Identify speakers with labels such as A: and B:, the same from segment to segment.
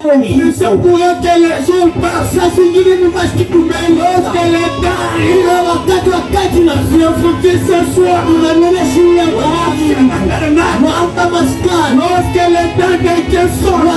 A: Mais c'est pour eux que les jours passent. Ça signifie nous parce qu'ils nous mènent. Lorsque l'État arrive, il faut que ce soit. Lorsque l'État est quelque chose,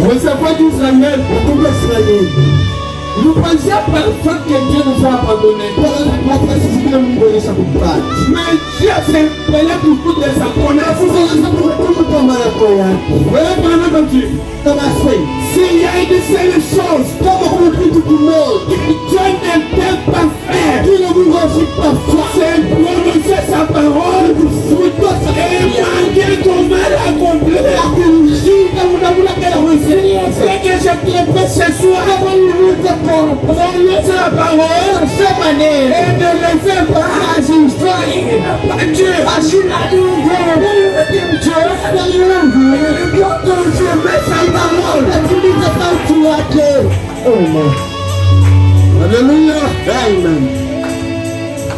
A: vous savez d'Israël, beaucoup d'Israël. Nous pensions parfois que Dieu nous a abandonnés. Mais Dieu s'est mêlé beaucoup de sa promesse. S'il y a une seule chose, Dieu ne peut pas faire. C'est prononcer sa parole et marquer ton mal accompli. C'est que je te prie ce soir. Prononce la parole cette année et ne le fais pas ajuster. Dieu, Dieu met sa parole. Alléluia. Amen.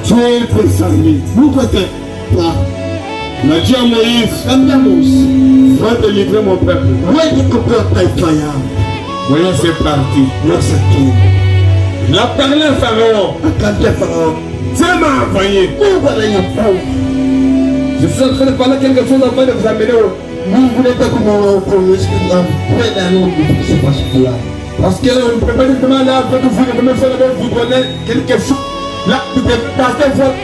A: Dieu peut servir. Vous peut-être pas. Il a dit à Moïse, va délivrer mon peuple. Voyons, c'est parti. Il a parlé à Pharaon. Dieu m'a envoyé. Je suis en train de parler quelque chose afin de vous amener au... Parce qu'on ne peut pas dire demander à vous donner quelque chose. Là, tu peux passer fort.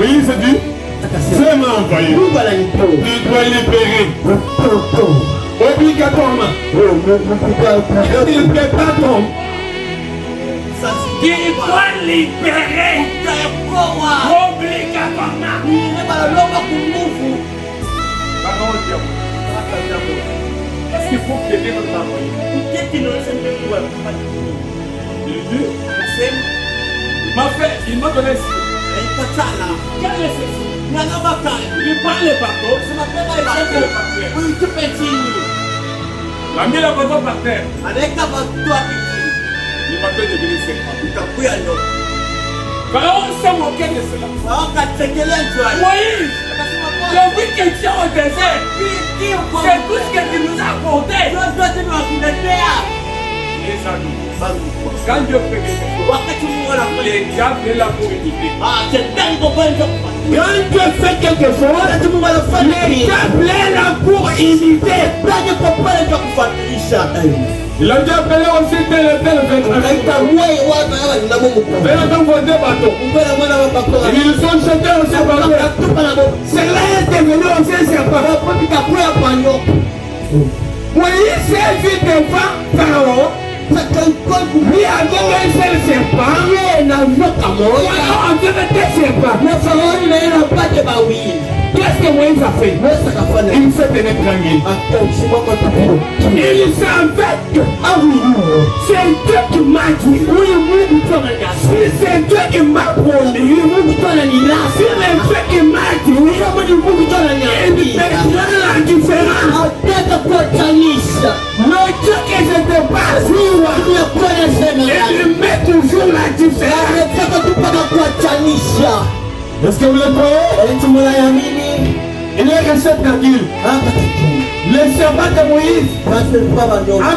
A: Oui, c'est dit. Dieu m'a envoyé. Tu dois libérer. Obligatoirement. Il ne peut pas tomber. Il doit libérer. Obligatoirement. Est-ce qu'il faut que Dieu nous envoie? Il m'a donné ça. Quel est ceci? Il prend le bateau. Il a mis le bateau par terre. Il m'a fait devenir serpent. Pharaon s'est moqué de cela. Moïse, le oui que tu as au désert, c'est tout ce que tu nous as apporté. Quand Dieu fait quelque chose, les diables est là pour éviter. Quand Dieu fait quelque chose, les diables est là pour imiter. Il a déjà appelé aussi tel et tel ils sont jetés aussi par terre. Cela est devenu aussi serpent. Moïse s'est vu devant Pharaon. Lui a donné un seul serpent. On devait des serpents. Qu'est-ce que Moïse a fait? Il s'est tenu tranquille. Il savait que c'est Dieu qui m'a dit. C'est Dieu qui m'a promis. C'est Dieu qui m'a dit. Il fait la différence. Le Dieu que je te passe, il met toujours la différence. Est-ce que vous le croyez? Il est resté tranquille. Le serpent de Moïse a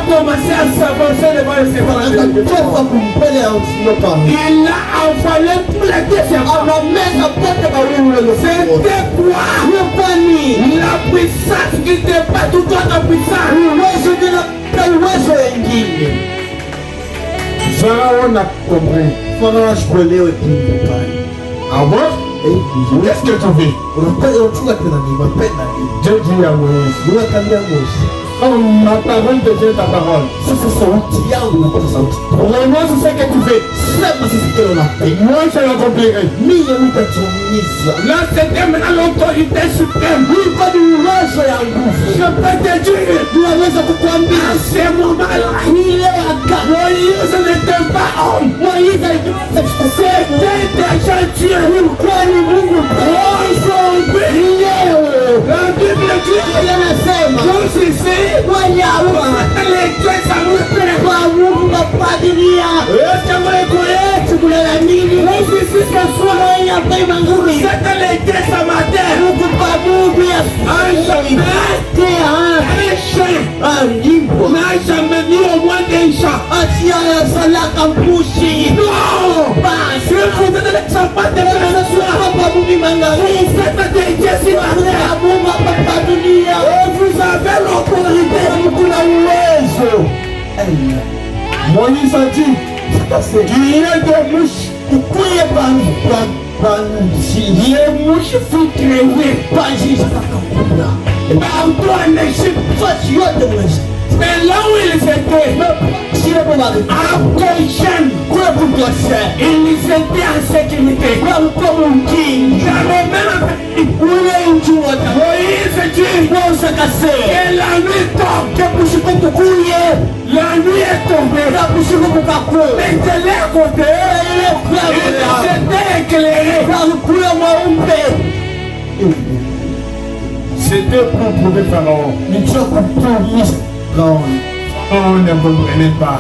A: commencé à s'avancer devant le serpent. Il a envoyé tous les deux serpents. C'était quoi? La puissance qui dépasse toute autre puissance. Pharaon a compris. Ah bon? Qu'est-ce que tu vis? Dieu dit à Moïse, ma parole devient ta parole. Renonce ce que tu fais. Moi je l'accomplirai. Là c'était maintenant l'autorité suprême. Je peux te dire, à ce moment-là, Moïse n'était pas homme. C'était déjà Dieu. La Bible dit, vous avez l'autorité. Moïse a dit, il y a des mouches. Les mouches furent créées par toi en Égypte. Mais là où ils étaient, à Goshen, ils étaient en sécurité. Moïse dit, et la nuit tombe. La nuit est tombée. Mais de leur côté, ils étaient éclairés. C'était pour prouver Pharaon. On ne comprenait pas.